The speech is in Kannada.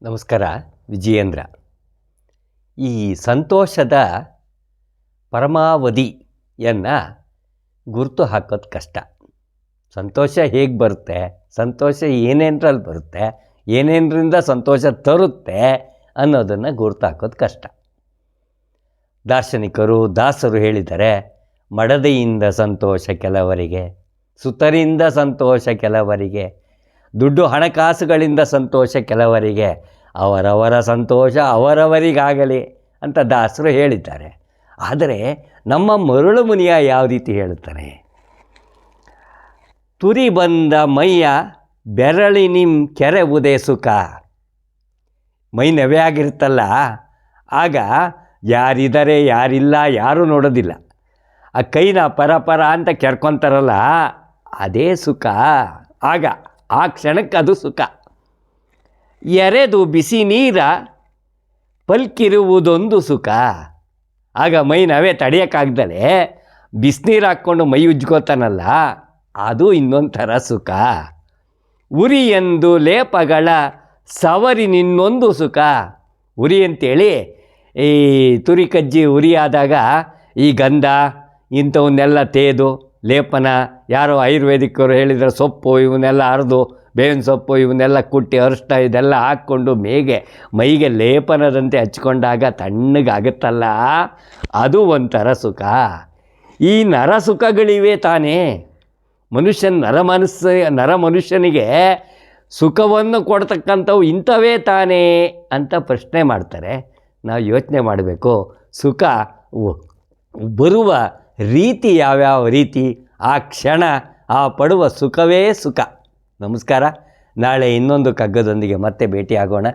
ನಮಸ್ಕಾರ. ವಿಜಯೇಂದ್ರ. ಈ ಸಂತೋಷದ ಪರಮಾವಧಿಯನ್ನು ಗುರುತು ಹಾಕೋದು ಕಷ್ಟ. ಸಂತೋಷ ಹೇಗೆ ಬರುತ್ತೆ, ಸಂತೋಷ ಏನೇನರಲ್ಲಿ ಬರುತ್ತೆ, ಏನೇನರಿಂದ ಸಂತೋಷ ತರುತ್ತೆ ಅನ್ನೋದನ್ನು ಗುರುತು ಹಾಕೋದು ಕಷ್ಟ. ದಾರ್ಶನಿಕರು ದಾಸರು ಹೇಳಿದ್ದಾರೆ, ಮಡದಿಯಿಂದ ಸಂತೋಷ ಕೆಲವರಿಗೆ, ಸುತರಿಂದ ಸಂತೋಷ ಕೆಲವರಿಗೆ, ದುಡ್ಡು ಹಣಕಾಸುಗಳಿಂದ ಸಂತೋಷ ಕೆಲವರಿಗೆ, ಅವರವರ ಸಂತೋಷ ಅವರವರಿಗಾಗಲಿ ಅಂತ ದಾಸರು ಹೇಳಿದ್ದಾರೆ. ಆದರೆ ನಮ್ಮ ಮರುಳು ಮುನಿಯ ಯಾವ ರೀತಿ ಹೇಳುತ್ತಾನೆ, ತುರಿ ಬಂದ ಮೈಯ ಬೆರಳಿನಿಂ ಕೆರೆವುದೇ ಸುಖ. ಮೈ ನೆವೆಯಾಗಿರುತ್ತಲ್ಲ, ಆಗ ಯಾರಿದ್ದಾರೆ ಯಾರಿಲ್ಲ ಯಾರೂ ನೋಡೋದಿಲ್ಲ. ಆ ಕೈನ ಪರ ಅಂತ ಕೆರ್ಕೊತಾರಲ್ಲ, ಅದೇ ಸುಖ. ಆಗ ಆ ಕ್ಷಣಕ್ಕೆ ಅದು ಸುಖ. ಎರೆದು ಬಿಸಿ ನೀರ ಪಲ್ಕಿರುವುದೊಂದು ಸುಖ. ಆಗ ಮೈ ನಾವೇ ತಡೆಯೋಕ್ಕಾಗ್ದಲೇ ಬಿಸಿನೀರು ಹಾಕ್ಕೊಂಡು ಮೈ ಉಜ್ಕೋತಾನಲ್ಲ, ಅದು ಇನ್ನೊಂಥರ ಸುಖ. ಉರಿ ಎಂದು ಲೇಪಗಳ ಸವರಿ ನಿನ್ನೊಂದು ಸುಖ. ಉರಿ ಅಂತೇಳಿ ಈ ತುರಿ ಕಜ್ಜಿ ಉರಿ ಆದಾಗ ಈ ಗಂಧ ಇಂಥವನ್ನೆಲ್ಲ ತೇದು ಲೇಪನ, ಯಾರೋ ಆಯುರ್ವೇದಿಕರು ಹೇಳಿದರೆ ಸೊಪ್ಪು ಇವನ್ನೆಲ್ಲ ಅರೆದು, ಬೇವಿನ ಸೊಪ್ಪು ಇವನ್ನೆಲ್ಲ ಕುಟ್ಟಿ ಅರಿಷ್ಟ ಇದೆಲ್ಲ ಹಾಕ್ಕೊಂಡು ಮೈಗೆ ಲೇಪನದಂತೆ ಹಚ್ಕೊಂಡಾಗ ತಣ್ಣಗಾಗುತ್ತಲ್ಲ, ಅದು ಒಂಥರ ಸುಖ. ಈ ನರ ಸುಖಗಳಿವೆ ತಾನೇ. ನರ ಮನುಷ್ಯನಿಗೆ ಸುಖವನ್ನು ಕೊಡ್ತಕ್ಕಂಥವು ಇಂಥವೇ ತಾನೇ ಅಂತ ಪ್ರಶ್ನೆ ಮಾಡ್ತಾರೆ. ನಾವು ಯೋಚನೆ ಮಾಡಬೇಕು, ಸುಖ ಬರುವ ರೀತಿ ಯಾವ್ಯಾವ ರೀತಿ, ಆ ಕ್ಷಣ ಆ ಪಡುವ ಸುಖವೇ ಸುಖ. ನಮಸ್ಕಾರ. ನಾಳೆ ಇನ್ನೊಂದು ಕಗ್ಗದೊಂದಿಗೆ ಮತ್ತೆ ಭೇಟಿಯಾಗೋಣ.